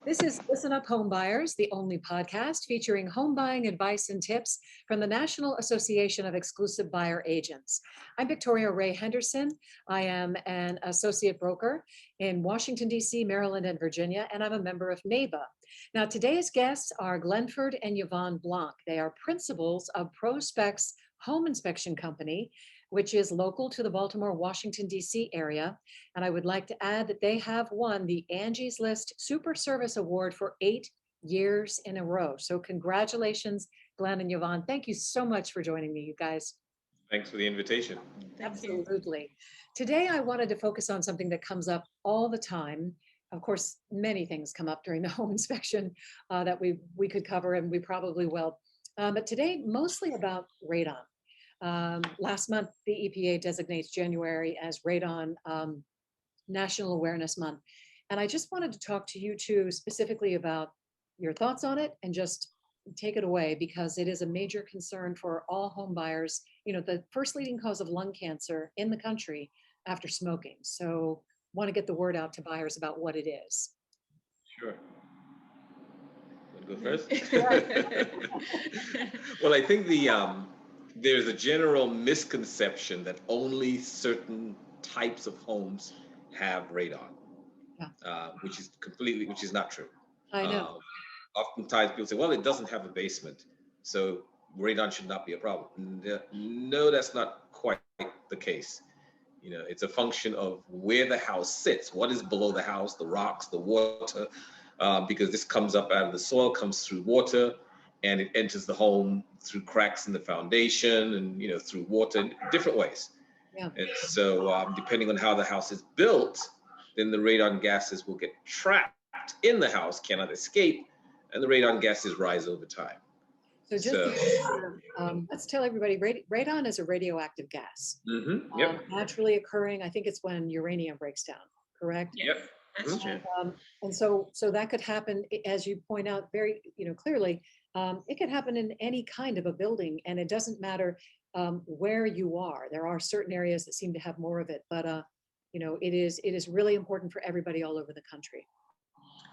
This is Listen Up Homebuyers, the only podcast featuring home buying advice and tips from the National Association of Exclusive Buyer Agents. I'm Victoria Ray Henderson. I am an associate broker in Washington, DC, Maryland, and Virginia, and I'm a member of NABA. Now, today's guests are Glenford and Yvonne Blanc. They are principals of Pro-Spex Home Inspection Company, which is local to the Baltimore, Washington, DC area. And I would like to add that they have won the Angie's List Super Service Award for 8 years in a row. So congratulations, Glenn and Yvonne. Thank you so much for joining me, you guys. Thanks for the invitation. Thank you. Absolutely. Today, I wanted to focus on something that comes up all the time. Of course, many things come up during the home inspection that we could cover, and we probably will. But today, mostly about radon. Last month, the EPA designates January as Radon National Awareness Month. And I just wanted to talk to you two specifically about your thoughts on it and just take it away, because it is a major concern for all home buyers. You know, the first leading cause of lung cancer in the country after smoking. So want to get the word out to buyers about what it is. Sure. Want to go first? Well, I think there's a general misconception that only certain types of homes have radon, which is not true. I know. Oftentimes people say, well, it doesn't have a basement, so radon should not be a problem. No, that's not quite the case. You know, it's a function of where the house sits, what is below the house, the rocks, the water, because this comes up out of the soil, comes through water, and it enters the home through cracks in the foundation and, you know, through water in different ways. Yeah. And so depending on how the house is built, then the radon gases will get trapped in the house, cannot escape, and the radon gases rise over time. So let's tell everybody, radon is a radioactive gas. Mm-hmm. Yep. Naturally occurring, I think it's when uranium breaks down, correct? Yep. That's true. And so that could happen, as you point out very, clearly. It could happen in any kind of a building, and it doesn't matter where you are. There are certain areas that seem to have more of it, but it is really important for everybody all over the country.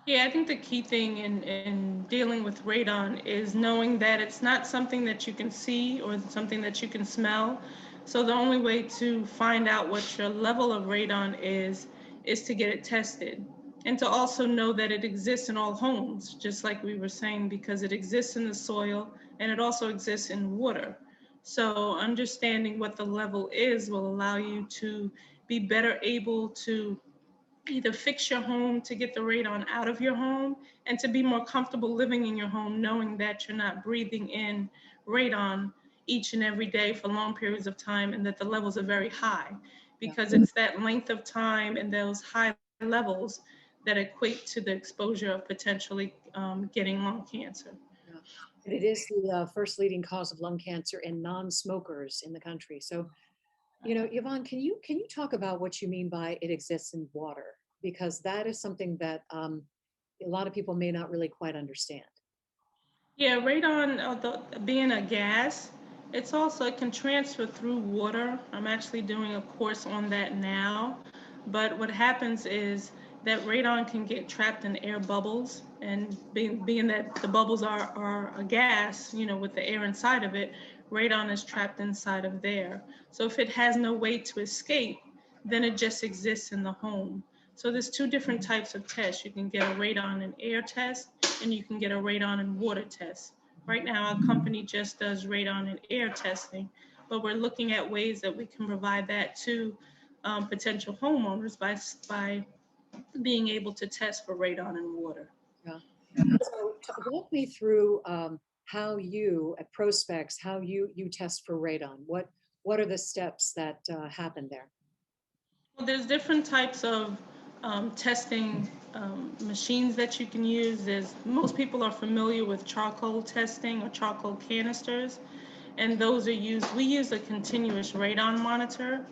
Yeah, I think the key thing in dealing with radon is knowing that it's not something that you can see or something that you can smell. So the only way to find out what your level of radon is to get it tested. And to also know that it exists in all homes, just like we were saying, because it exists in the soil and it also exists in water. So understanding what the level is will allow you to be better able to either fix your home to get the radon out of your home and to be more comfortable living in your home, knowing that you're not breathing in radon each and every day for long periods of time, and that the levels are very high, because it's that length of time and those high levels that equate to the exposure of potentially getting lung cancer. Yeah. And it is the first leading cause of lung cancer in non-smokers in the country. So, Yvonne, can you talk about what you mean by it exists in water? Because that is something that a lot of people may not really quite understand. Yeah, radon, being a gas, it can transfer through water. I'm actually doing a course on that now. But what happens is that radon can get trapped in air bubbles, and being that the bubbles are a gas, with the air inside of it, radon is trapped inside of there. So if it has no way to escape, then it just exists in the home. So there's two different types of tests. You can get a radon and air test, and you can get a radon and water test. Right now, our company just does radon and air testing, but we're looking at ways that we can provide that to potential homeowners by being able to test for radon and water. Yeah. So walk me through how you at Pro-Spex, how you test for radon. What are the steps that happen there? Well, there's different types of testing machines that you can use. Most people are familiar with charcoal testing or charcoal canisters, and those are used. We use a continuous radon monitor.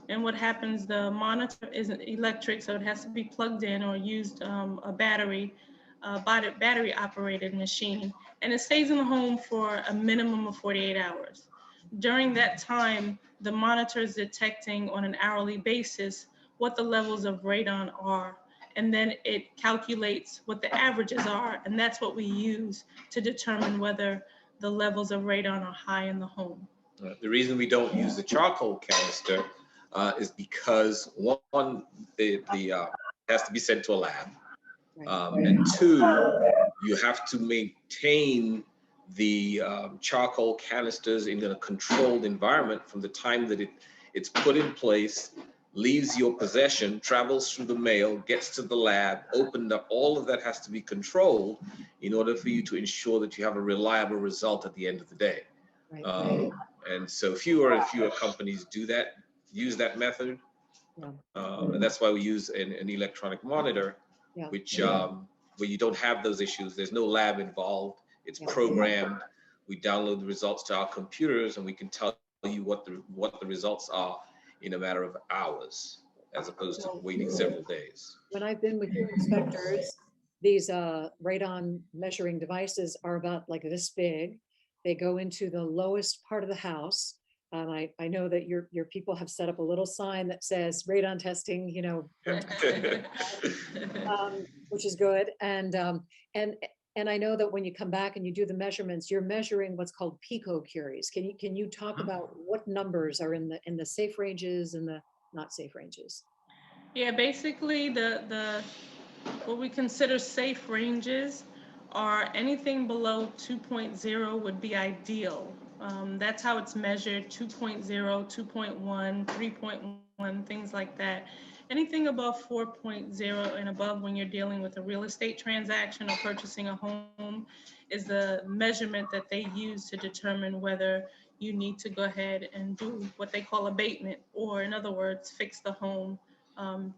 And what happens, the monitor isn't electric, so it has to be plugged in or used a battery operated machine. And it stays in the home for a minimum of 48 hours. During that time, the monitor is detecting on an hourly basis what the levels of radon are and then it calculates what the averages are, and that's what we use to determine whether the levels of radon are high in the home. The reason we don't use the charcoal canister is because one, it has to be sent to a lab, and two, you have to maintain the charcoal canisters in a controlled environment from the time that it's put in place, leaves your possession, travels through the mail, gets to the lab, opened up. All of that has to be controlled in order for you to ensure that you have a reliable result at the end of the day. And so fewer and fewer companies use that method. And that's why we use an electronic monitor, which where you don't have those issues. There's no lab involved. It's programmed. We download the results to our computers, and we can tell you what the results are in a matter of hours, as opposed to waiting several days. When I've been with inspectors, these radon measuring devices are about like this big. They go into the lowest part of the house. I know that your people have set up a little sign that says radon testing, you know, which is good. And I know that when you come back and you do the measurements, you're measuring what's called picocuries. Can you talk about what numbers are in the safe ranges and the not safe ranges? Yeah, basically the what we consider safe ranges are anything below 2.0 would be ideal. That's how it's measured: 2.0, 2.1, 3.1, things like that. Anything above 4.0 and above, when you're dealing with a real estate transaction or purchasing a home, is the measurement that they use to determine whether you need to go ahead and do what they call abatement, or in other words, fix the home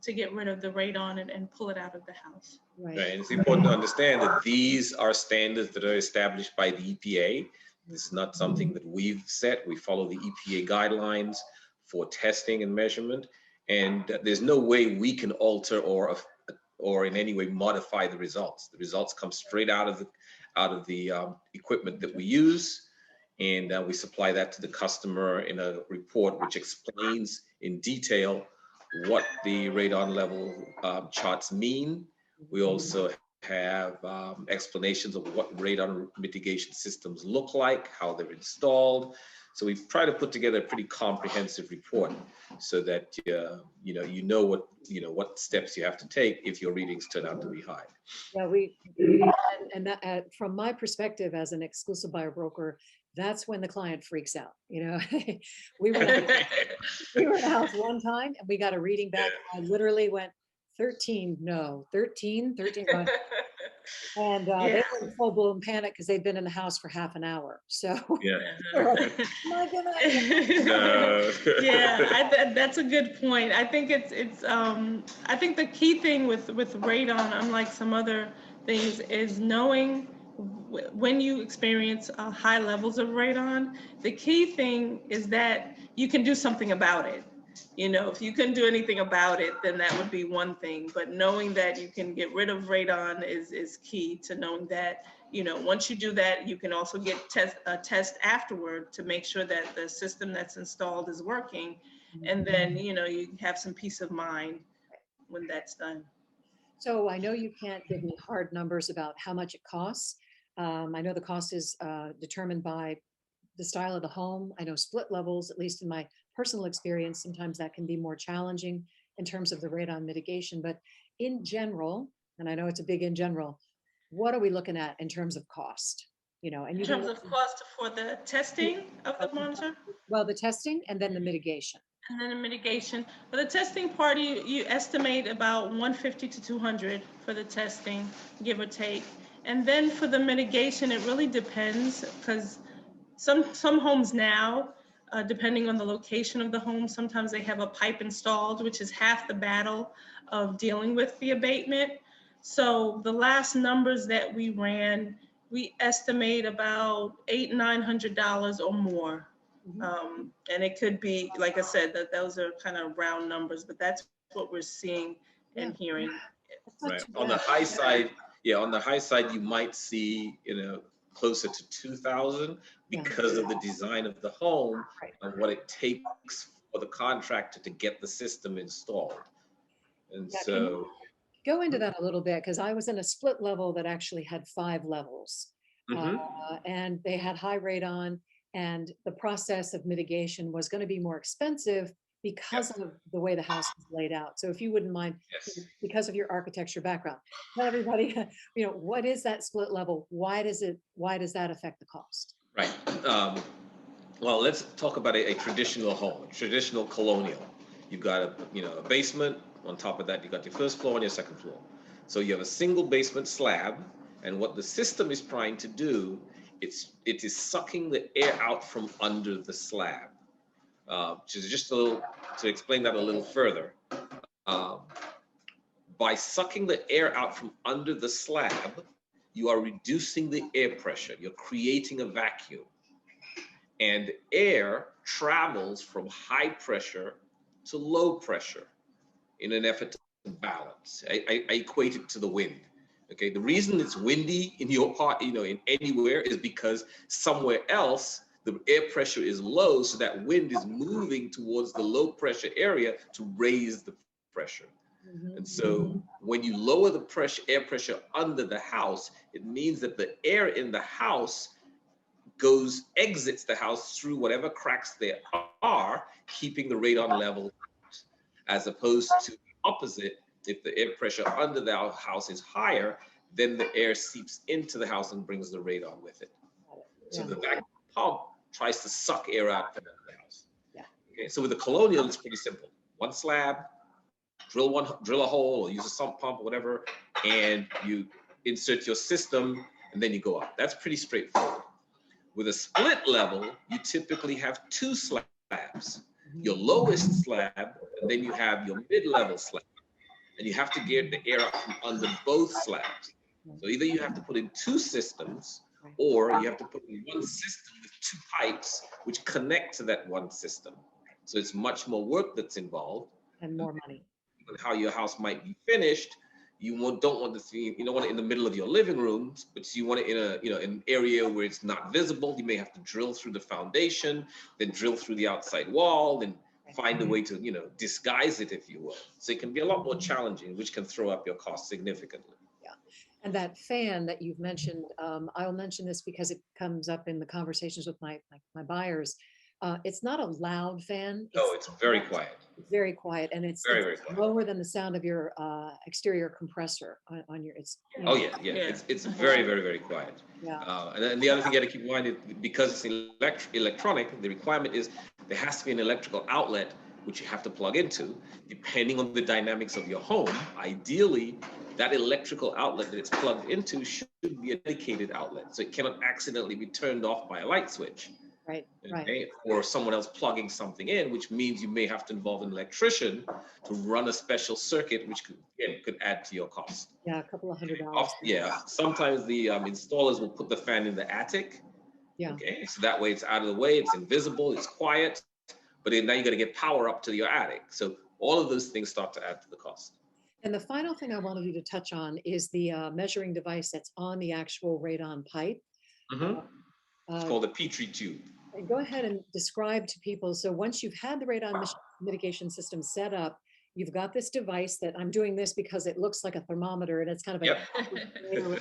to get rid of the radon and pull it out of the house. Right. And it's important to understand that these are standards that are established by the EPA. This is not something that we've set. We follow the EPA guidelines for testing and measurement, and there's no way we can alter or in any way modify the results. The results come straight out of the equipment that we use, and we supply that to the customer in a report which explains in detail what the radon level charts mean. We also have explanations of what radon mitigation systems look like, how they're installed. So we've tried to put together a pretty comprehensive report so that you know what steps you have to take if your readings turn out to be high. Yeah, and that, from my perspective as an exclusive buyer broker, that's when the client freaks out. You know, we were in a house one time and we got a reading back. I literally went 13, no, 13. And they were in full-blown panic because they'd been in the house for half an hour. So yeah, like, my goodness. Yeah, that's a good point. I think it's I think the key thing with radon, unlike some other things, is knowing when you experience high levels of radon. The key thing is that you can do something about it. You know, if you couldn't do anything about it, then that would be one thing. But knowing that you can get rid of radon is key to knowing that, you know, once you do that, you can also get a test afterward to make sure that the system that's installed is working. And then, you know, you have some peace of mind when that's done. So I know you can't give me hard numbers about how much it costs. I know the cost is determined by the style of the home. I know split levels, at least in my personal experience, sometimes that can be more challenging in terms of the radon mitigation. But in general, and I know it's a big in general, what are we looking at in terms of cost? You know, and in terms of cost for the testing of the monitor? Well, the testing and then the mitigation. And then the mitigation. For the testing part, you estimate about 150 to 200 for the testing, give or take. And then for the mitigation, it really depends, because some homes now, depending on the location of the home, sometimes they have a pipe installed, which is half the battle of dealing with the abatement. So the last numbers that we ran, we estimate about $800–900 or more. And it could be, like I said, that those are kind of round numbers, but that's what we're seeing and hearing. Right. On the high side, on the high side, you might see, closer to 2,000 because of the design of the home and what it takes for the contractor to get the system installed. And so Go into that a little bit, because I was in a split level that actually had 5 levels. Hmm. And they had high radon, and the process of mitigation was going to be more expensive because Yep. of the way the house is laid out. So if you wouldn't mind, Yes. because of your architecture background, tell everybody, what is that split level? Why does that affect the cost? Right. Well, let's talk about a traditional home, a traditional colonial. You've got a basement. On top of that, you got your first floor and your second floor. So you have a single basement slab, and what the system is trying to do, it is sucking the air out from under the slab. Which is just a little to explain that a little further. Um, by sucking the air out from under the slab, you are reducing the air pressure. You're creating a vacuum. And air travels from high pressure to low pressure in an effort to balance. I equate it to the wind. Okay, the reason it's windy in your part, in anywhere, is because somewhere else the air pressure is low, so that wind is moving towards the low pressure area to raise the pressure. And so when you lower the air pressure under the house, it means that the air in the house exits the house through whatever cracks there are, keeping the radon level, as opposed to the opposite. If the air pressure under the house is higher, then the air seeps into the house and brings the radon with it. So the vacuum pump tries to suck air out from under the house. Yeah. Okay, so with the colonial, it's pretty simple. One slab, drill a hole, or use a sump pump or whatever, and you insert your system, and then you go up. That's pretty straightforward. With a split level, you typically have 2 slabs. Your lowest slab, and then you have your mid-level slab. And you have to get the air out from under both slabs. So either you have to put in 2 systems, or you have to put in one system with 2 pipes which connect to that one system. So it's much more work that's involved. And more money. And how your house might be finished, don't want it in the middle of your living room, but you want it in an area where it's not visible. You may have to drill through the foundation, then drill through the outside wall, then find a way to disguise it, if you will. So it can be a lot more challenging, which can throw up your cost significantly. Yeah. And that fan that you've mentioned, I'll mention this because it comes up in the conversations with my buyers. It's not a loud fan. No, it's very quiet. It's very quiet, and it's Very quiet. lower than the sound of your exterior compressor on your. Oh yeah. It's very, very, very quiet. Yeah. And then the other thing you got to keep in mind is, because it's electronic, the requirement is there has to be an electrical outlet which you have to plug into. Depending on the dynamics of your home, ideally, that electrical outlet that it's plugged into should be a dedicated outlet, so it cannot accidentally be turned off by a light switch. Right. Okay? Or someone else plugging something in, which means you may have to involve an electrician to run a special circuit, which could add to your cost. Yeah, a couple of $100. Yeah, sometimes the installers will put the fan in the attic. Yeah. Okay, so that way it's out of the way, it's invisible, it's quiet, but now you got to get power up to your attic. So all of those things start to add to the cost. And the final thing I wanted you to touch on is the measuring device that's on the actual radon pipe. It's called a Petri tube. And go ahead and describe to people. So once you've had the radon mitigation system set up, you've got this device that I'm doing this because it looks like a thermometer, and it's kind of so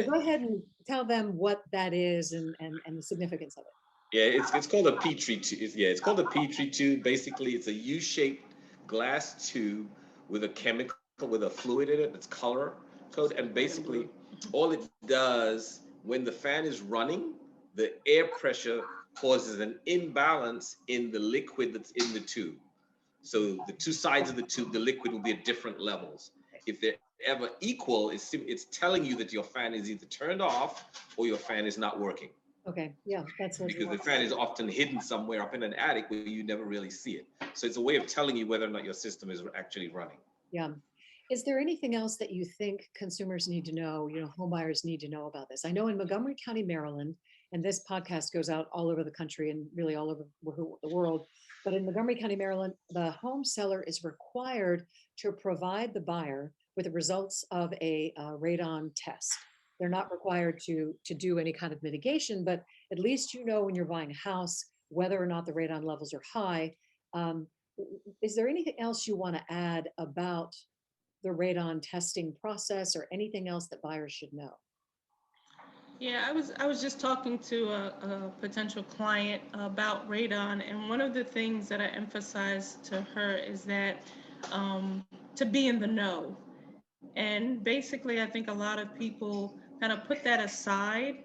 go ahead and tell them what that is and the significance of it. Yeah, it's called a Petri tube. Yeah, it's called a Petri tube. Basically, it's a U-shaped glass tube with a chemical, with a fluid in it that's color code. And basically, all it does, when the fan is running, the air pressure causes an imbalance in the liquid that's in the tube. So the 2 sides of the tube, the liquid will be at different levels. If they're ever equal, it's telling you that your fan is either turned off or your fan is not working. Okay, yeah, that's what. Because the fan is often hidden somewhere up in an attic where you never really see it. So it's a way of telling you whether or not your system is actually running. Yeah. Is there anything else that you think consumers need to know, home buyers need to know about this? I know in Montgomery County, Maryland, and this podcast goes out all over the country and really all over the world, but in Montgomery County, Maryland, the home seller is required to provide the buyer with the results of a radon test. They're not required to do any kind of mitigation, but at least when you're buying a house, whether or not the radon levels are high. Is there anything else you want to add about the radon testing process or anything else that buyers should know? Yeah, I was just talking to a potential client about radon, and one of the things that I emphasized to her is that to be in the know. And basically, I think a lot of people kind of put that aside,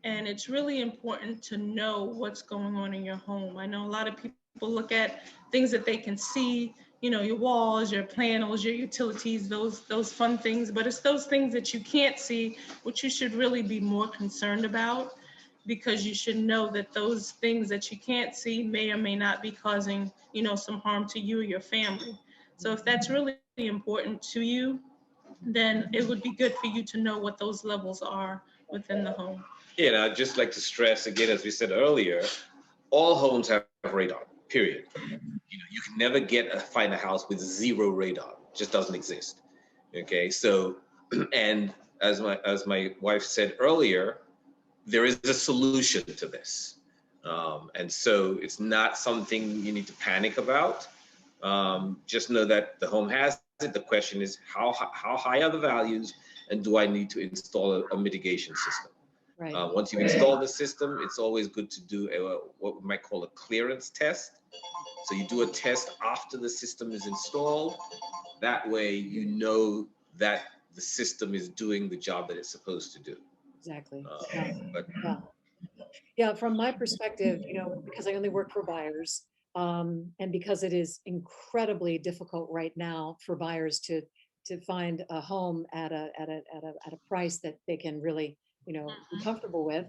and it's really important to know what's going on in your home. I know a lot of people look at things that they can see, you know, your walls, your panels, your utilities, those fun things, but it's those things that you can't see, which you should really be more concerned about, because you should know that those things that you can't see may or may not be causing, you know, some harm to you or your family. So if that's really important to you, then it would be good for you to know what those levels are within the home. Yeah, and I'd just like to stress again, as we said earlier, all homes have radon, period. You know, you can never find a house with zero radon. It just doesn't exist. Okay, so, and as my wife said earlier, there is a solution to this. And so it's not something you need to panic about. Just know that the home has it. The question is, how high are the values, and do I need to install a mitigation system? Right. Once you install the system, it's always good to do what we might call a clearance test. So you do a test after the system is installed. That way you know that the system is doing the job that it's supposed to do. Exactly. But Yeah. Yeah, from my perspective, because I only work for buyers, and because it is incredibly difficult right now for buyers to find a home at a price that they can really, be comfortable with.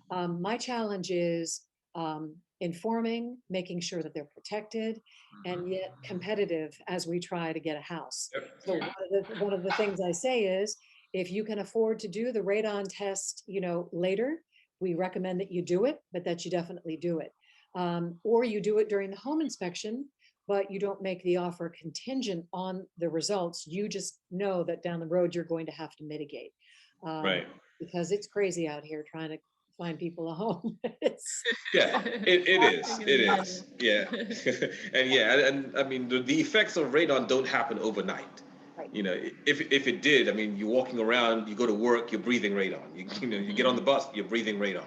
My challenge is informing, making sure that they're protected, and yet competitive as we try to get a house. So one of the things I say is, if you can afford to do the radon test, later, we recommend that you do it, but that you definitely do it. Or you do it during the home inspection, but you don't make the offer contingent on the results. You just know that down the road, you're going to have to mitigate. right. Because it's crazy out here trying to find people a home. Yeah, it is. Yeah. And yeah, and I mean, the effects of radon don't happen overnight. Right. If it did, I mean, you're walking around, you go to work, you're breathing radon. You get on the bus, you're breathing radon.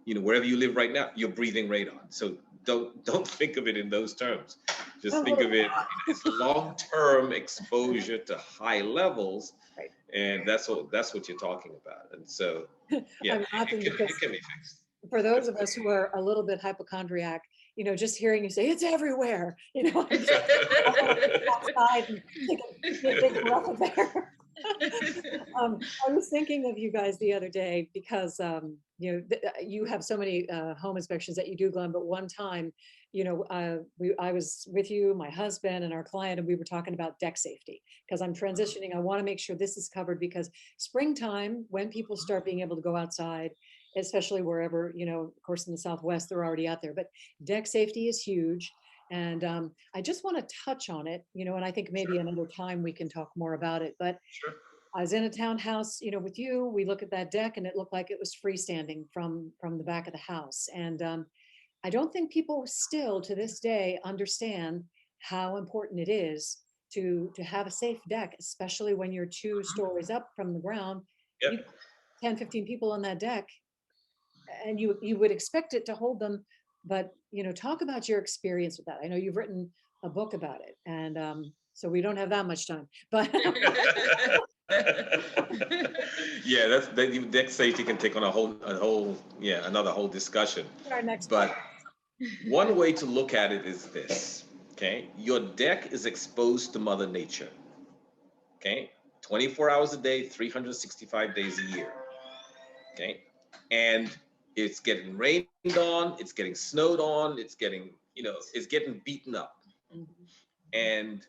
Wherever you live right now, you're breathing radon. So don't think of it in those terms. Just think of it as long-term exposure to high levels, Right. and that's what you're talking about. And so, yeah, I'm laughing it because can be fixed. for those of us who are a little bit hypochondriac, just hearing you say it's everywhere, I'm just outside and take a big breath of air. I was thinking of you guys the other day because you have so many home inspections that you do, Glenn. But one time, I was with you, my husband, and our client, and we were talking about deck safety because I'm transitioning. I want to make sure this is covered because springtime, when people start being able to go outside, especially wherever, of course, in the Southwest, they're already out there. But deck safety is huge. And I just want to touch on it, and I think maybe another time we can talk more about it. But Sure. I was in a townhouse, with you. We look at that deck, and it looked like it was freestanding from the back of the house. And I don't think people still to this day understand how important it is to have a safe deck, especially when you're 2 stories up from the ground. Yep. You 10, 15 people on that deck, and you would expect it to hold them. But talk about your experience with that. I know you've written a book about it, and so we don't have that much time. But Yeah, that deck safety can take on another whole discussion. our next But one way to look at it is this, okay? Your deck is exposed to Mother Nature, okay? 24 hours a day, 365 days a year, okay? And it's getting rained on, it's getting snowed on, it's getting beaten up. And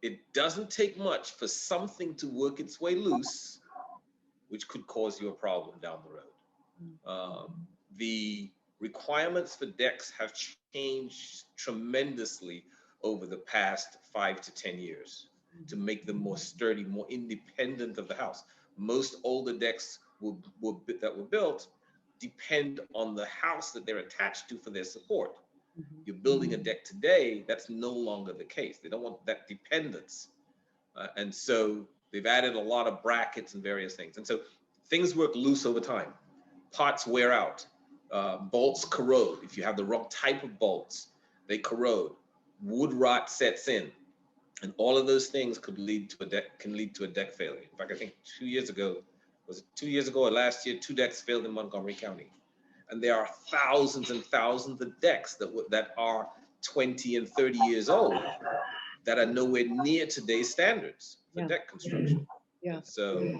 it doesn't take much for something to work its way loose, which could cause you a problem down the road. The requirements for decks have changed tremendously over the past 5 to 10 years to make them more sturdy, more independent of the house. Most older decks that were built depend on the house that they're attached to for their support. You're building a deck today, that's no longer the case. They don't want that dependence. And so they've added a lot of brackets and various things. And so things work loose over time. Parts wear out. Bolts corrode. If you have the wrong type of bolts, they corrode. Wood rot sets in. And all of those things could lead to a deck failure. In fact, I think 2 years ago, was it 2 years ago or last year, 2 decks failed in Montgomery County. And there are thousands and thousands of decks that are 20 and 30 years old that are nowhere near today's standards for deck construction. Yeah. So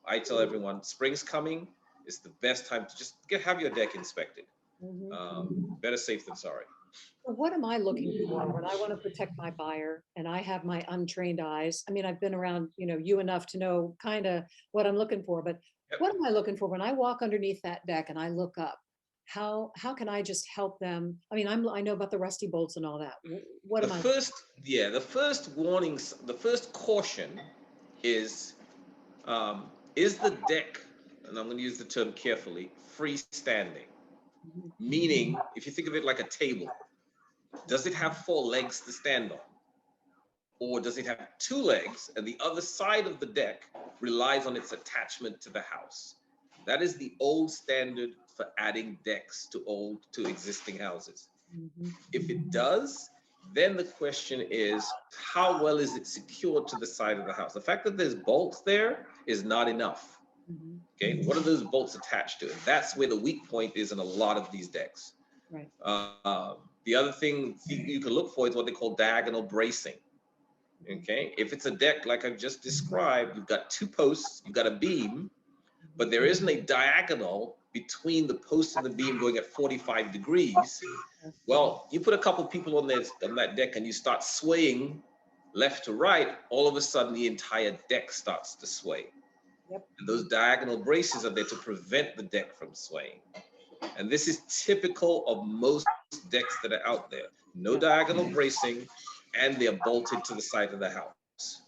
I tell everyone, spring's coming. It's the best time to just have your deck inspected. Better safe than sorry. So what am I looking for when I want to protect my buyer and I have my untrained eyes? I mean, I've been around, you enough to know kind of what I'm looking for, but what am I looking for when I walk underneath that deck and I look up? How can I just help them? I mean, I know about the rusty bolts and all that. What am I? The first warnings, the first caution is the deck, and I'm going to use the term carefully, freestanding? Meaning, if you think of it like a table, does it have 4 legs to stand on? Or does it have 2 legs and the other side of the deck relies on its attachment to the house? That is the old standard for adding decks to existing houses. If it does, then the question is, how well is it secured to the side of the house? The fact that there's bolts there is not enough. Okay, what are those bolts attached to? And that's where the weak point is in a lot of these decks. Right. The other thing you can look for is what they call diagonal bracing. Okay, if it's a deck like I've just described, you've got 2 posts, you've got a beam, but there isn't a diagonal between the post and the beam going at 45 degrees. Well, you put a couple people on that deck and you start swaying left to right, all of a sudden the entire deck starts to sway. And those diagonal braces are there to prevent the deck from swaying. And this is typical of most decks that are out there. No diagonal bracing, and they're bolted to the side of the house.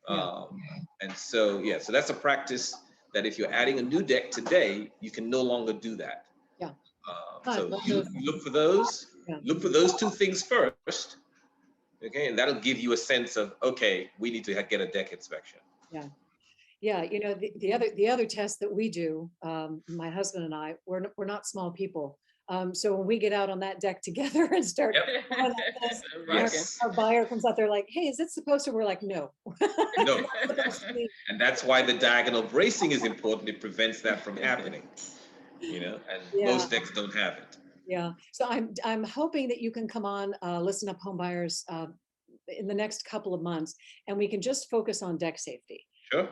And so, so that's a practice that if you're adding a new deck today, you can no longer do that. So you look for those, look for those 2 things first, okay, and that'll give you a sense of, okay, we need to get a deck inspection. Yeah, the other test that we do, my husband and I, we're not small people. So when we get out on that deck together and start, our buyer comes out there like, hey, is it supposed to? We're like, no. No. And that's why the diagonal bracing is important. It prevents that from happening, and most decks don't have it. Yeah. So I'm hoping that you can come on, Listen Up Homebuyers in the next couple of months, and we can just focus on deck safety. Sure.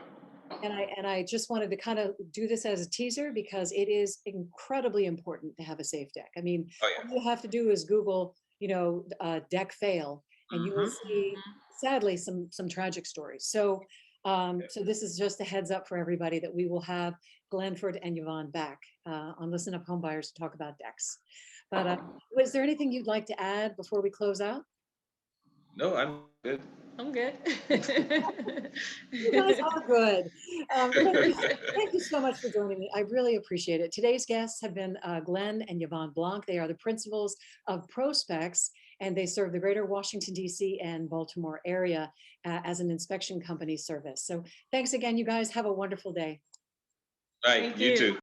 And I just wanted to kind of do this as a teaser because it is incredibly important to have a safe deck. I mean, all you have to do is Google, deck fail, and you will see, sadly, some tragic stories. So, so this is just a heads up for everybody that we will have Glenford and Yvonne back on Listen Up Homebuyers to talk about decks. But was there anything you'd like to add before we close out? No, I'm good. I'm good. You guys are good. Thank you so much for joining me. I really appreciate it. Today's guests have been Glenn and Yvonne Blanc. They are the principals of Pro-Spex, and they serve the Greater Washington DC and Baltimore area as an inspection company service. So thanks again, you guys. Have a wonderful day. All right, you too.